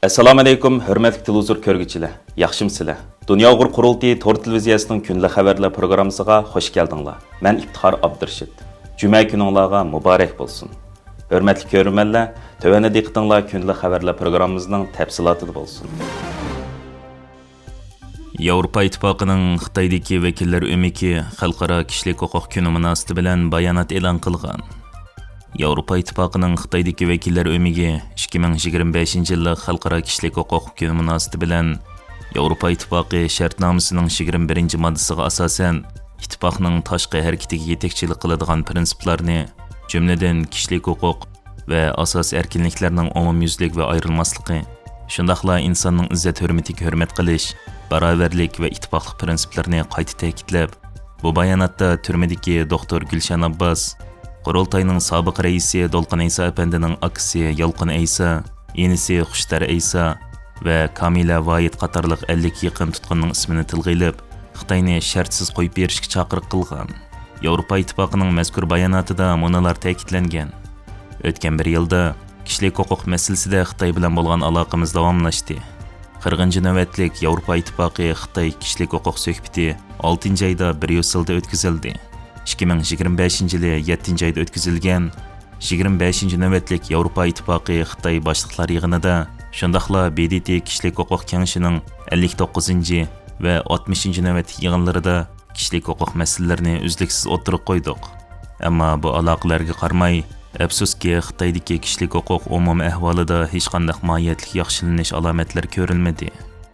Assalomu alaykum, hurmatli televizor ko'rguvchilar. Yaxshimsizlar? Dunyo Uyg'ur qurultiyi tor televiziyasining kunlik xabarlar programmasiga xush keldinglar. Men Iftixor Abdurshid. Juma kuningizga muborak bo'lsin. Hurmatli ko'ruvchilar, tövəndə diqqətinizlər kunlik xabarlar programmamızın təfsilatı bo'lsin. Yevropa İttifaqının Xitoydagi vakillar o'miki xalqaro kishilik huquq kuni munosabati bilan bayonot e'lon qilgan. Yevropa İttifaqının Xitoydagi vakillar o'migi 2025 yillik xalqaro kishilik huquq kuni munosabati bilan Yevropa İttifaqı shartnomasining 21-moddasiga asosan ittifoqning tashqi harakatiga yetakchilik qiladigan prinsiplarni, jumladan kishilik huquq va asos erkinliklarning umumyuzlik va ayrilmasligi, shundaqla insonning izzat hurmatiga hurmat qilish, barobarlik va ittifoqlik prinsiplarini qayta ta'kidlab, bu bayonotda turmadagi doktor Gulshan Abbos, Qurultayning sobiq raisi Dolqin Aysa apandining aksi Yolqin Aysa, enisi Xushtar Aysa va Kamila Voyid qatorliq 50 yaqin tutqunning ismini tilga olib, Xitoyni shartsiz qo'yib berishga chaqiriq qilgan. Yevropa İttifaqının mazkur bayonotida munolar ta'kidlangan. O'tgan bir yilda kishilik huquq masalasida Xitoy bilan bo'lgan aloqamiz davomlashdi. 40 navbatlik Yevropa İttifaqı Xitoy kishilik huquq suhbati 6 oyda Bryusselda o'tkazildi. 2025 yili 7 oyda o'tkazilgan 25 navbatlik Yevropa İttifaqı Xitoy boshliqlar yig'inida, shundaqla BDT kishilik huquq kengashining 59 va 60 navbat yig'inlarida kishilik huquq masalalarini uzluksiz o'tirib qo'ydik. Ammo bu aloqalarga qaramay, afsuski Xitoydagi kishilik huquq umumiy ahvolida hech qanday mohiyatli yaxshilanish alomatlari ko'rilmadi.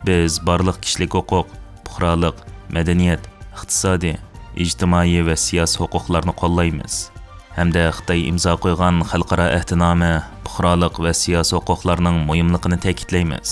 Biz barliq kishilik huquq, fuqarolik, madaniyat, iqtisodiy, ijtimoiy va siyosiy huquqlarni qo'llaymiz. Hamda Xitoy imzo qo'ygan xalqaro ahdnoma, fuqarolik va siyosiy huquqlarning muhimligini ta'kidlaymiz.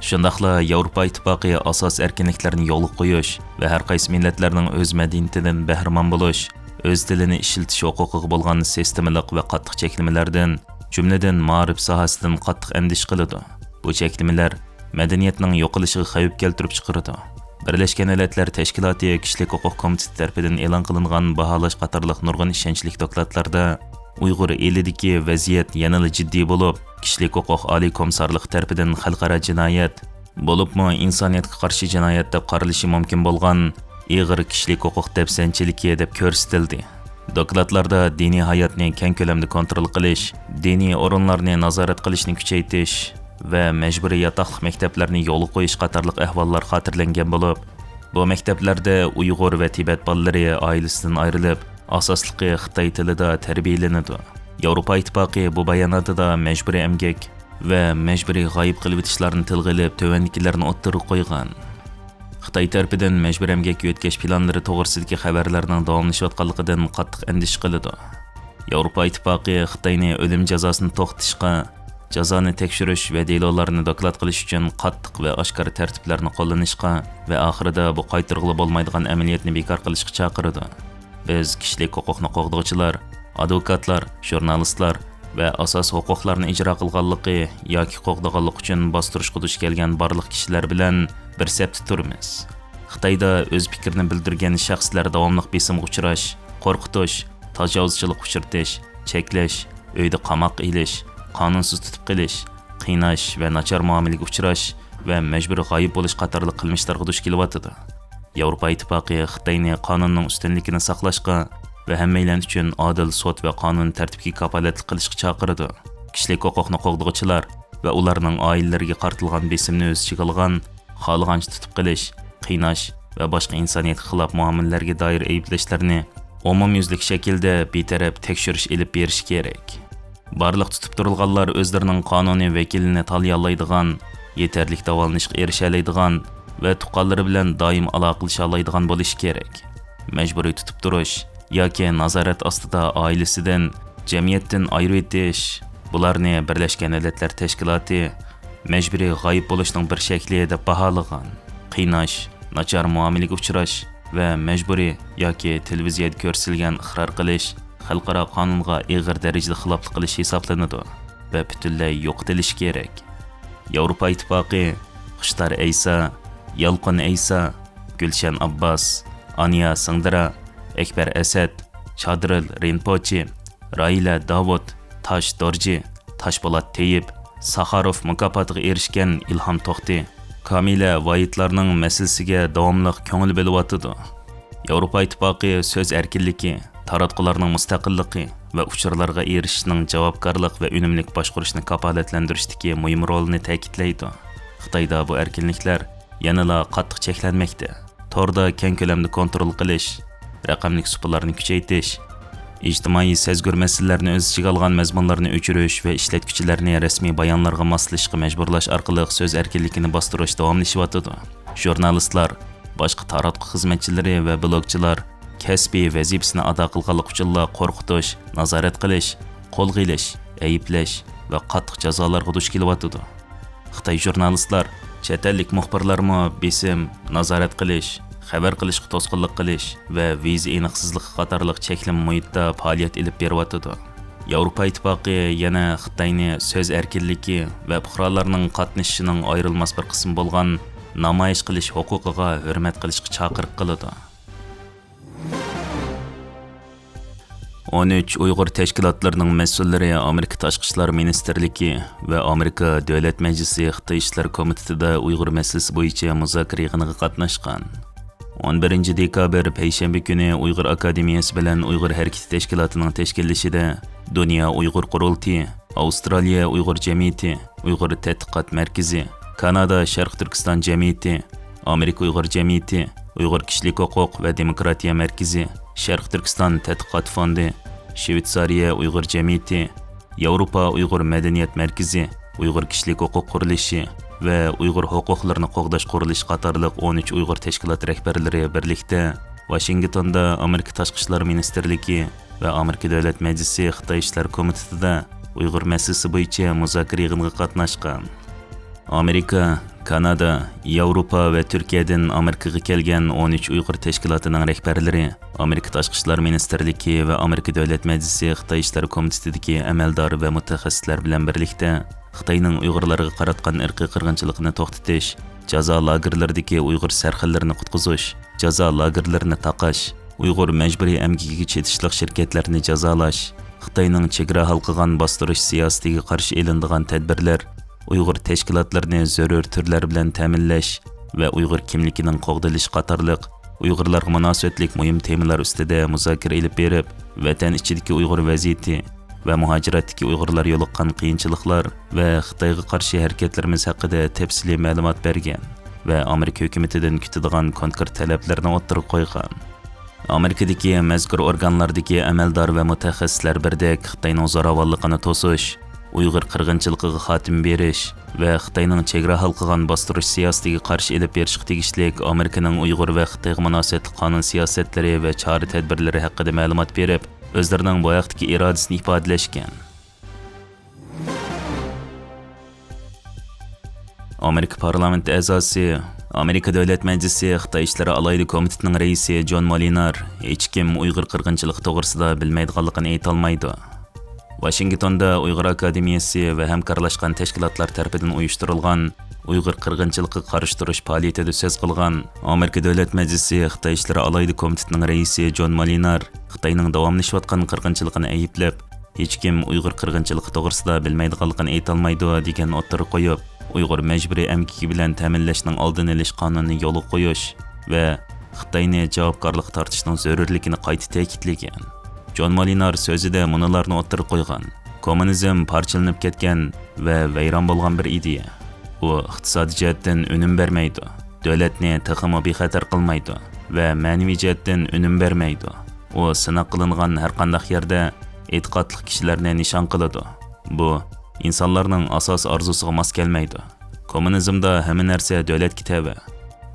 Shundaqla Yevropa İttifaqı asos erkinliklarni yo'lga qo'yish va har qaysi millatlarning o'z madaniyatidan bahramon bo'lish, o'z tilini ishiltish huquqiga bo'lgan sistemalik va qattiq cheklamalardan, jumladan ma'rif sohasidan qattiq andish qiladi. Bu cheklamalar madaniyatning yo'qilishiga xavf keltirib chiqaradi. Birlashgan Millatlar Tashkiloti Kishilik huquq komiteti tomonidan e'lon qilingan baholash qatorliq nurg'un ishonchli dokladlarda Uyg'ur elidagi vaziyat yanada jiddiy bo'lib, kishilik huquq oliy komissarlik tomonidan xalqaro jinoyat bo'libmi insoniyatga qarshi jinoyat deb qaralishi mumkin bo'lgan ig'ir kishilik huquq dafsanchiligi deb ko'rsatildi. Dokladlarda diniy hayotni keng ko'lamda kontrol qilish, diniy o'rinlarni nazorat qilishni kuchaytirish va majburiy yotoqlik maktablarni yo'lga qo'yish qatorliq ahvollar xotirlangan bo'lib, bu maktablarda Uyg'ur va Tibet bolalari oilasidan ayrilib, asosligi Xitoy tilida tarbiyalanadi. Yevropa İttifaqı bu bayonotida majburiy emgak va majburiy g'oyib qilib o'tishlarni tilga olib, tovandikilarni o'ttirib qo'ygan. Xitoy tarafidan majburiy emgak yo'tkash planlari to'g'risidagi xabarlarning davomlashayotganligidan qattiq andish qiladi. Yevropa İttifaqı Xitoyni o'lim jazosini to'xtatishga, jazoni tekshirish va delillarni doklad qilish uchun qattiq va oshkor tartiblarni qo'llanishga va oxirida bu qaytarg'ili bo'lmaydigan amaliyotni bekor qilishga chaqiradi. Biz kishilik huquqni qo'g'dovchilar, advokatlar, jurnalistlar va asos huquqlarni ijro qilganligi yoki qo'g'daganlik uchun bostirishga duch kelgan barliq kishilar bilan bir safda turamiz. Xitoyda o'z fikrini bildirgan shaxslar davomli besimga uchrash, qo'rqitish, tajovuzchilik uchirtish, cheklash, uyda qamoq ilish, qonunsiz tutib qilish, qiynash va nachar muomalaga uchrash va majburiy g'oyib bo'lish qatorli qilmishlarga duch kelyapti. Yevropa İttifaqı Xitoyni qonunning ustunligini saqlashga va hammalar uchun adil sud va qonun tartibiga kafolatlik qilishga chaqiradi. Kishilik huquqni qo'g'dovchilar va ularning oilalariga qartilgan besimni o'z ichiga olgan, xohlagancha tutib qilish, qiynash va boshqa insoniyatga xilof muomalalarga doir ayblashlarni umumyuzlik shaklda betaraf tekshirish elib berish kerak. Barliq tutib turilganlar o'zlarining qonuniy vakilini tanlay oladigan, yetarlik davolanishga erisha oladigan va tuqqanlari bilan doim aloqalasha oladigan bo'lishi kerak. Majburiy tutib turish yoki nazorat ostida oilasidan, jamiyatdan ayirib etish, bularni Birlashgan Millatlar Tashkiloti majburiy g'oyib bo'lishning bir shakli deb baholagan. Qiynash, nachar muomalaga uchrash va majburiy yoki televiziyada ko'rsatilgan iqror qilish xalqaro qonunga og'ir darajada xiloflik qilish hisoblanadi va butunlay yo'qotilishi kerak. Yevropa İttifaqı Xushtar Aysa, Yolqin Aysa, Gulshan Abbos, Aniya Singdira, Akbar Asad, Chadril Rinpoche, Raila Davud, Tosh Dorji, Toshpo'lat Teyib, Saxarov mukofotiga erishgan Ilhom To'xti Kamila Vayitlarning masalasiga davomli ko'ngil bo'lyotdi. Yevropa Ittifoqi so'z erkinligi, taratqularning mustaqilligi va uchurlarga erishishning javobgarlik va unumli boshqarishni kafolatlantirishdagi muhim rolini ta'kidlaydi. Xitoyda bu erkinliklar yanada qattiq cheklanmoqda. Torda keng ko'lamda kontrol qilish, raqamli supalarni kuchaytirish, ijtimoiy sezgur masalalarni o'z ichiga olgan mazmunlarni o'chirish va ishlatuvchilarni rasmiy bayonlarga moslashishga majburlash orqali so'z erkinligini bostirish davomlashyapti. Jurnalistlar, boshqa taratquv xizmatchilari va blogchilar kasbiy vazifasini ado qilganlik uchun qo'rqitish, nazorat qilish, qo'lga olish, ayblash va qattiq jazolarga duch kelyapti. Xitoy jurnalistlar, chet ellik muxbirlarmi besim, nazorat qilish, xabar qilishga to'sqinlik qilish va viza aniqsizligi qatorliq cheklama muhitda faoliyat olib beryapti. Yevropa Ittifoqi yana Xitoyni so'z erkinligi va fuqarolarning qatnashishining ayrilmas bir qismi bo'lgan namoyish qilish huquqiga hurmat qilishga chaqiriq qiladi. 13 Uyg'ur tashkilotlarining mas'ullari Amerika Tashqi ishlar ministrligi va Amerika Davlat Majlisi Xitoy ishlar komitetida Uyg'ur masalasi bo'yicha muzokara yig'iniga qatnashgan. 11 dekabr payshanba kuni Uyg'ur akademiyasi bilan Uyg'ur harakati tashkilotining tashkillashida Dunyo Uyg'ur qurultiyi, Avstraliya Uyg'ur jamiyati, Uyg'ur tadqiqot markazi, Kanada Sharq Turkiston jamiyati, Amerika Uyg'ur jamiyati, Uyg'ur kishilik huquq va demokratiya markazi, Sharq Turkiston tadqiqot fondi, Shvetsariya Uyg'ur jamiyati, Yevropa Uyg'ur madaniyat markazi, Uyg'ur kishilik huquq qurilishi va Uyg'ur huquqlarini qo'g'dash qurilishi qatorliq 13 Uyg'ur tashkilot rahbarlari birlikda Washingtonda Amerika Tashqi ishlar ministrligi va Amerika Davlat Majlisi Xitoy ishlar komitetida Uyg'ur masalasi bo'yicha muzokara yig'iniga qatnashgan. Amerika, Kanada, Yevropa va Turkiyadan Amerikaga kelgan 13 Uyg'ur tashkilotining rahbarlari, Amerika Tashqi ishlar ministrligi va Amerika Davlat Majlisi Xitoy ishlar komitetidagi amaldor va mutaxassislar bilan birlikda Xitoyning Uyg'urlarga qaratgan irqiy qirg'inchilikni to'xtatish, jazo lagerlaridagi Uyg'ur sarxillarni qutqizish, jazo lagerlarini taqash, Uyg'ur majburiy amgigiga chetishliq shirkatlarni jazolash, Xitoyning chegara halqigan bostirish siyosatiga qarshi elinadigan tadbirlar, Uyg'ur tashkilotlarini zarur turlar bilan ta'minlash va Uyg'ur kimligining qo'g'dilishi qatorliq Uyg'urlarga munosabatlik muhim temalar ustida muzokara olib berib, vatan ichidagi Uyg'ur vaziyati va muhojiratdagi Uyg'urlar yo'liqqan qiyinchiliklar va Xitoyga qarshi harakatlarimiz haqida tafsiliy ma'lumot bergan va Amerika hukumatidan kutadigan konkret talablarni o'ttirib qo'ygan. Amerikadagi mazkur organlardagi amaldor va mutaxassislar birdek Xitoyning zo'ravonligini to'sish, Uyg'ur qirg'inchiligiga xotim berish va Xitoyning chegara halqigan bostirish siyosatiga qarshi elib berishga tegishli Amerikaning Uyg'ur va Xitoyga munosabatli qonun siyosatlari va chora-tadbirlari haqida ma'lumot berib, o'zlarining bu vaqtdagi irodasini ifodalashgan. Amerika parlamenti a'zosi, Amerika Davlat Majlisi Xitoy ishlari alayli komitetining raisi John Molinar hech kim Uyg'ur qirg'inchiligi to'g'risida bilmaydiganligini aytolmaydi. Washingtonda Uyg'ur akademiyasi va hamkorlashgan tashkilotlar tomonidan uyushtirilgan Uyg'ur qirg'inchiligiga qarshi turish faoliyatida so'z qilgan Amerika Davlat Majlisi Xitoy ishlari alayli komitetining raisi John Molinar Xitoyning davomlashayotgan qirg'inchiligini ayblab, hech kim Uyg'ur qirg'inchiligi to'g'risida bilmaydiganligini aytolmaydi degan o'ttir qo'yib, Uyg'ur majburiy amgigi bilan ta'minlashning oldini olish qonunini yo'lga qo'yish va Xitoyni javobgarlik tortishning zarurligini qayta ta'kidlagan. John Molinar so'zida munolarni o'ttirib qo'ygan. Kommunizm parchalanib ketgan va vayron bo'lgan bir ideya. U iqtisodiy jihatdan unum bermaydi, davlatni texmo bexatar qilmaydi va ma'naviy jihatdan unum bermaydi. U sinaq qilingan har qanday yerda e'tiqodli kishilarni nishon qiladi. Bu insonlarning asos orzusiga mos kelmaydi. Kommunizmda hamma narsa davlatga tava.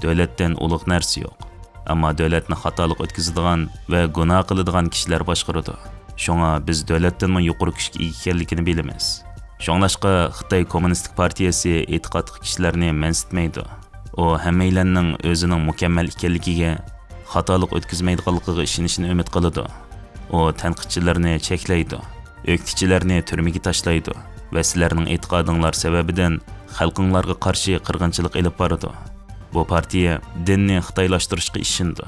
Davlatdan ulug' narsa yo'q. Ammo davlatni xatolik o'tkazadigan va gunoh qiladigan kishilar boshqaradi. Shunga biz davlatdan yuqori kuchga ega ekanligini bilamiz. Shunglashqa Xitoy Kommunistik partiyasi e'tiqodli kishilarni mansitmaydi. U hammalarning o'zining mukammal ekanligiga, xatolik o'tkazmaydiganligiga ishonishini umid qiladi. U tanqidchilarni cheklaydi, o'qituvchilarni turmaga tashlaydi va sizlarning e'tiqodinglar sababidan xalqinglarga qarshi qirg'inchilik olib boradi. Bu partiya dinni xitoylashtirishga ishindi.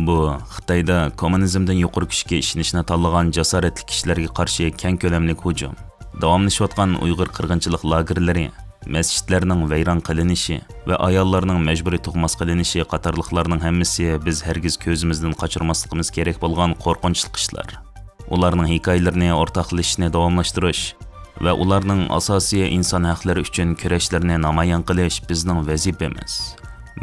Bu Xitoyda kommunizmdan yuqori kuchga ishonishni tanlagan jasoratli kishilarga qarshi keng ko'lamli hujum. davomlashayotgan Uyg'ur qirg'inchilik lagerlari, masjidlarning vayron qilinishi va ayollarning majburiy tug'mas qilinishi qatorliqlarning hammasi biz hargiz ko'zimizdan qochirmasligimiz kerak bo'lgan qo'rqinchli ishlar. Ularning hikoyalarini o'rtoqlashishni davomlashtirish va ularning asosiy inson haqlari uchun kurashlarini namoyon qilish bizning vazifamiz.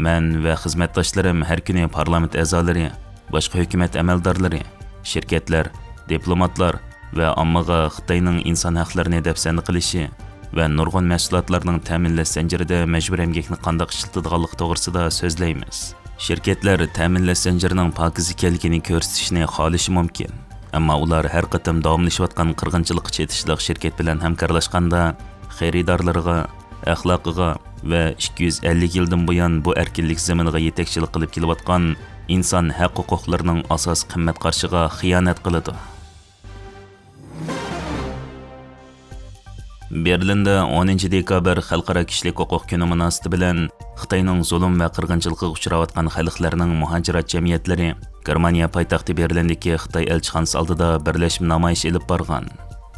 Men va xizmatdoshlarim har kuni parlament a'zolari, boshqa hukumat amaldorlari, shirkatlar, diplomatlar va ommaga Xitoyning inson haqlarini dafsanda qilishi va nurg'un mahsulotlarning ta'minlash zanjirida majburiy emgakni qandoq ishlatadiganligi to'g'risida so'zlaymiz. Shirkatlar ta'minlash zanjirining pokiz ekanligini ko'rsatishni xohlashi mumkin. Ammo ular har qatam davomlashayotgan qirg'inchilikqa chetishliq shirkat bilan hamkorlashganda xaridorlariga, axloqiga va 250 yildan buyon bu erkinlik zaminiga yetakchilik qilib kelayotgan inson haq-huquqlarining asos qimmat qarshiga xiyonat qiladi. Berlinda 10 dekabr Xalqaro kishilik huquq kuni munosabati bilan Xitoyning zulm va qirg'inchilikka uchrayotgan xalqlarning muhojirat jamiyatlari Germaniya poytaxti Berlindagi Xitoy elchixonasi oldida birlashib namoyish olib borgan.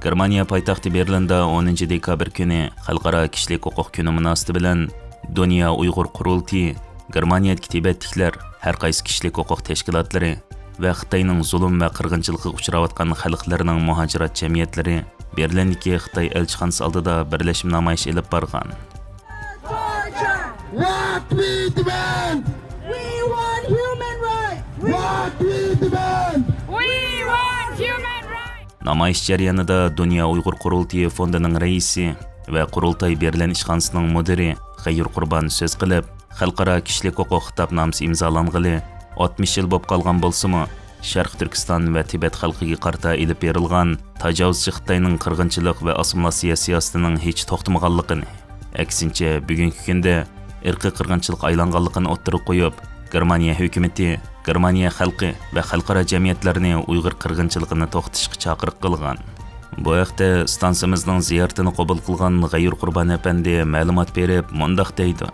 Germaniya poytaxti Berlinda 10 dekabr kuni Xalqaro kishilik huquq kuni munosabati bilan Dunyo Uyg'ur qurultiyi, Germaniyadagi Tibetliklar, har qaysi kishilik huquq tashkilotlari va Xitoyning zulm va qirg'inchilikka uchrayotgan xalqlarning muhojirat jamiyatlari Berlindagi Xitoy elchixonasi oldida birlashib namoyish olib borgan. What we demand! We want human rights! What we demand! We want human rights! Namoyish jarayonida Dunyo Uyg'ur qurultiyi fondining raisi va qurultay Berlin ishxonasining mudiri Xayr Qurbon so'z qilib, xalqaro kishilik huquq xitobnomasi imzolang'ili 60 yil bo'lib qolgan bo'lsa-mu, Sharq Turkiston va Tibet xalqiga qarta ilib berilgan tajovuzchi Xitoyning qirg'inchilik va assimilyatsiya siyosatining hech to'xtamaganligini, aksincha bugungi kunda irqiy qirg'inchilik aylanganligini o'ttirib qo'yib, Germaniya hukumatı, Germaniya xalqi va xalqaro jamiyatlarni Uyg'ur qirg'inchiligini to'xtatishga chaqiriq qilgan. Bu haqda stansimizning ziyoratini qabul qilgan Xayr Qurbon apandi ma'lumot berib, mundaq deydi.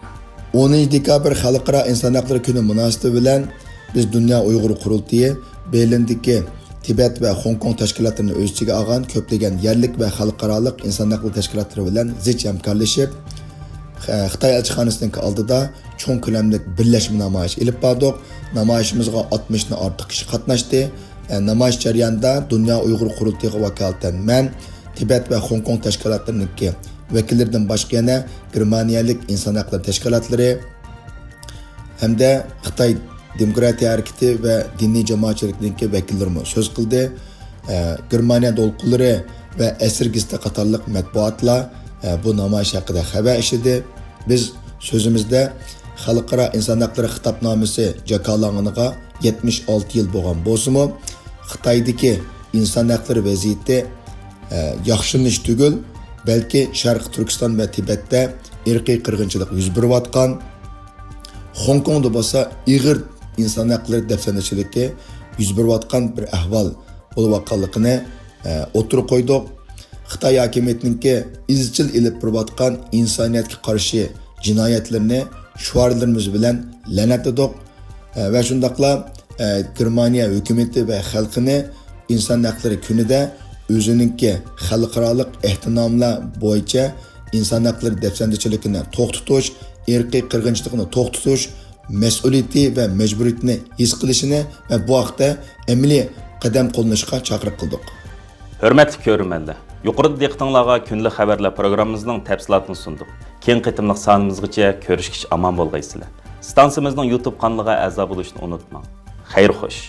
10 dekabr Xalqaro inson haqlari kuni munosabati bilan biz Dunyo Uyg'ur qurultiyi Berlindagi Tibet va Hong Kong tashkilotlarini o'z ichiga olgan ko'plagan yerlik va xalqaroliq inson haqlari tashkilotlari bilan zich hamkorlashib, Xitoy elchixonasining oldida cho'ng ko'lamli birlashma namoyish olib bordik. Namoyishimizga 60 dan ortiq kishi qatnashdi. Namoyish jarayonida Dunyo Uyg'ur qurultiyiga vakolatan men Tibet va Hong Kong tashkilotlarining vakillaridan boshqa yana Germaniyalik inson haqlari tashkilotlari hamda Xitoy Demokratiya harakati va diniy jamoatchilikning vakillarimiz so'z qildi. Germaniya dolqunlari va Asirgizda qatorliq matbuotlar bu namoyish haqida xabar ishidi. Biz so'zimizda xalqaro inson haqlari xitobnomasi jakalanganiga 76 yil bo'lgan bo'lsa-mu, Xitoydagi inson haqlari vaziyati yaxshilanish tugul, balki Sharq Turkiston va Tibetda irqiy qirg'inchilik yuz berayotgan, Hong Kongda bo'lsa ig'ir inson haqlari dafsanachiligi yuz berayotgan bir ahvol bo'layotganligini o'tirib qo'ydik. Xitoy hokimiyatining izchil ilib berayotgan insoniyatga qarshi jinoyatlarni shuarlarimiz bilan la'natladik va shundaqla Germaniya hukumati va xalqini inson haqlari kunida o'zininki xalqaroliq ehtinomlar bo'yicha inson haqlari dafsandachiligini to'xtatish, irqiy qirg'inchilikni to'xtatish mas'uliyati va majburiyatini his qilishini va bu haqda amaliy qadam qo'llanishga chaqiriq qildik. Hürmetli ko'rmanlar, yuqorida diqqatingizga kunlik xabarlar programmamizning tafsilotini sundik. Keng qitimliq sonimizgacha ko'rishgich omon bo'lgaysizlar. Stansiyamizning YouTube kanaliga a'zo bo'lishni unutmang. Xayr xo'sh.